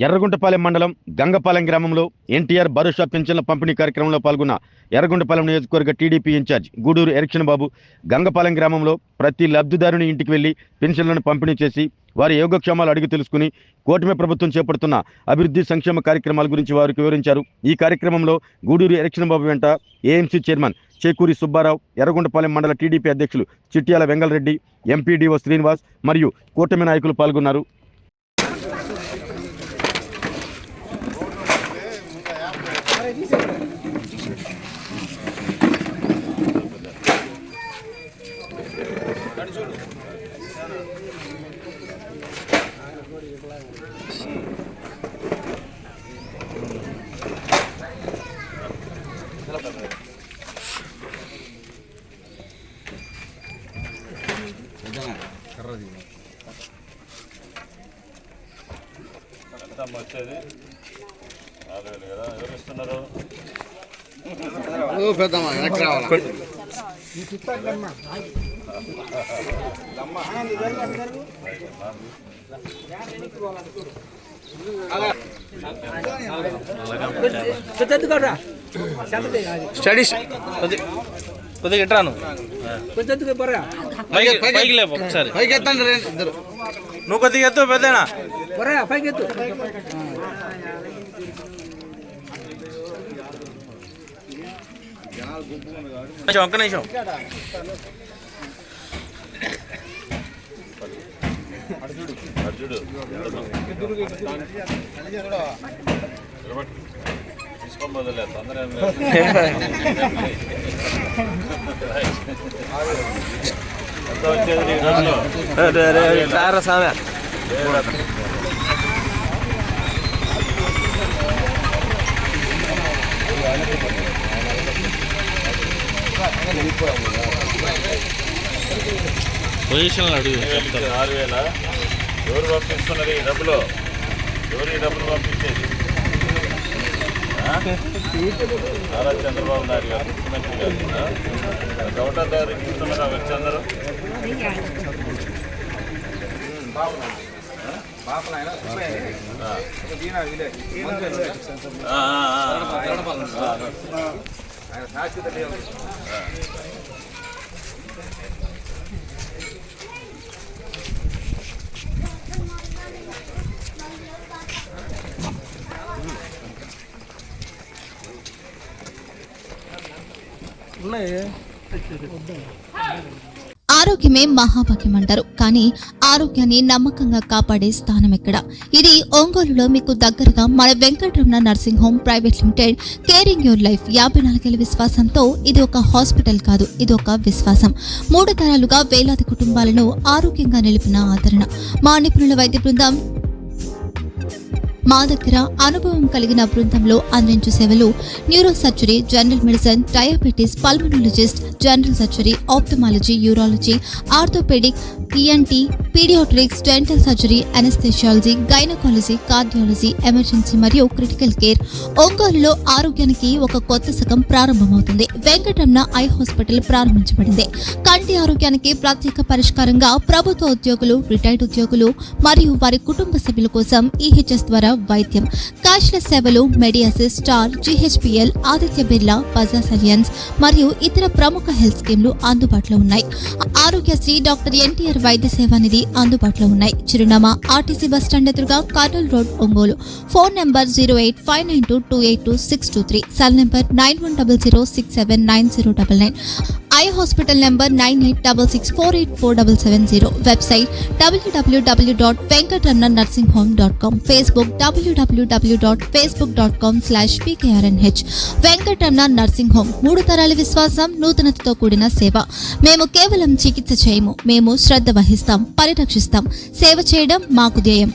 ఎర్రగుంటపాలెం మండలం గంగపాలెం గ్రామంలో ఎన్టీఆర్ భరోసా పింఛన్ల పంపిణీ కార్యక్రమంలో పాల్గొన్న ఎర్రగుంటపాలెం నియోజకవర్గ టీడీపీ ఇన్ఛార్జ్ గూడూరు ఎరక్షన్ బాబు గంగపాలెం గ్రామంలో ప్రతి లబ్ధిదారుని ఇంటికి వెళ్లి పెన్షన్లను పంపిణీ చేసి వారి యోగక్షేమాలు అడిగి తెలుసుకుని కూటమి ప్రభుత్వం చేపడుతున్న అభివృద్ధి సంక్షేమ కార్యక్రమాల గురించి వారికి వివరించారు. ఈ కార్యక్రమంలో గూడూరు ఎరక్షన్ బాబు వెంట ఏఎంసీ చైర్మన్ చేకూరి సుబ్బారావు, ఎర్రగుంటపాలెం మండల టీడీపీ అధ్యక్షులు చిట్యాల వెంగళరెడ్డి, ఎంపీడీఓ శ్రీనివాస్ మరియు కూటమి నాయకులు పాల్గొన్నారు. వచ్చేది 4,000 కదా, ఎవరు ఇస్తున్నారు? స్టడీస్ కొద్దిగా ఎట్రాను పైకి లేపు ఒకసారి పైకి ఎత్తండి ఇద్దరు నువ్వు కొద్దిగా ఎత్తు పెద్దనా పైకి ఎత్తు ఒక్క నిమిషం అర్జుడు తీసుకోబోదులే, తొందర ఎంత వచ్చేది నీ డబ్బులు? సామె పొజిషన్ అడుగు 6,000. ఎవరు పంపిస్తున్నారు ఈ డబ్బులు? ఎవరు ఈ డబ్బులు పంపించేది? నారా చంద్రబాబు నాయుడు గారు ముఖ్యమంత్రి గారు గవర్నర్ గారు ఇస్తున్నారు. వచ్చి అందరూ ఆరోగ్యమే మహాభాగ్యం అంటారు, కానీ ఆరోగ్యాన్ని నమ్మకంగా కాపాడే స్థానం ఎక్కడ? ఇది ఒంగోలులో మీకు దగ్గరగా మన Venkataramana nursing home private limited. Caring your life 54 ఏళ్ల విశ్వాసంతో ఇది ఒక హాస్పిటల్ కాదు, ఇది ఒక విశ్వాసం. 3 తరాలుగా వేలాది కుటుంబాలను ఆరోగ్యంగా నిలిపిన ఆదరణ. మా నిపుణుల వైద్య బృందం మా దగ్గర అనుభవం కలిగిన బృందంలో అందించే సేవలు neuro surgery, general medicine, diabetes, pulmonologist, general surgery, ophthalmology, urology, orthopaedic, ENT, paediatrics, dental surgery, anaesthesiology, gynaecology, cardiology, emergency మరియు క్రిటికల్ కేర్. ఒంగోలులో ఆరోగ్యానికి ఒక కొత్త శకం ప్రారంభమవుతుంది. వెంకటరమణ ఐ హాస్పిటల్ ప్రారంభించబడింది. కంటి ఆరోగ్యానికి ప్రత్యేక పరిష్కారంగా ప్రభుత్వ ఉద్యోగులు, రిటైర్డ్ ఉద్యోగులు మరియు వారి కుటుంబ సభ్యుల కోసం ఈహెచ్ఎస్ ద్వారా వైద్యం, క్యాష్లెస్ సేవలు, మెడియాసిస్, స్టార్, జీహెచ్పిఎల్, ఆదిత్య బిర్లా, బజాజ్ అలియన్స్ మరియు ఇతర ప్రముఖ హెల్త్ స్కీమ్లు అందుబాటులో ఉన్నాయి. ఆరోగ్యశ్రీ, డాక్టర్ ఎన్టీఆర్ వైద్య సేవానిధి అందుబాటులో ఉన్నాయి. చిరునామా ఆర్టీసీ బస్టాండ్ ఎదురుగా, Kurnool road, Ongole. Phone number 08592282623, cell number 9100679099. Eye hospital number 9866484770. Website www.venkatramanarsinghome.com. Facebook www.facebook.com/pkrnh. Venkataramana nursing home, 3 తరాల విశ్వాసం, నూతనతతో కూడిన సేవ. మేము కేవలం చికిత్స చేయము, మేము శ్రద్ధ వహిస్తాం, పరిరక్షిస్తాం. సేవ చేయడం మాకు ధ్యేయం.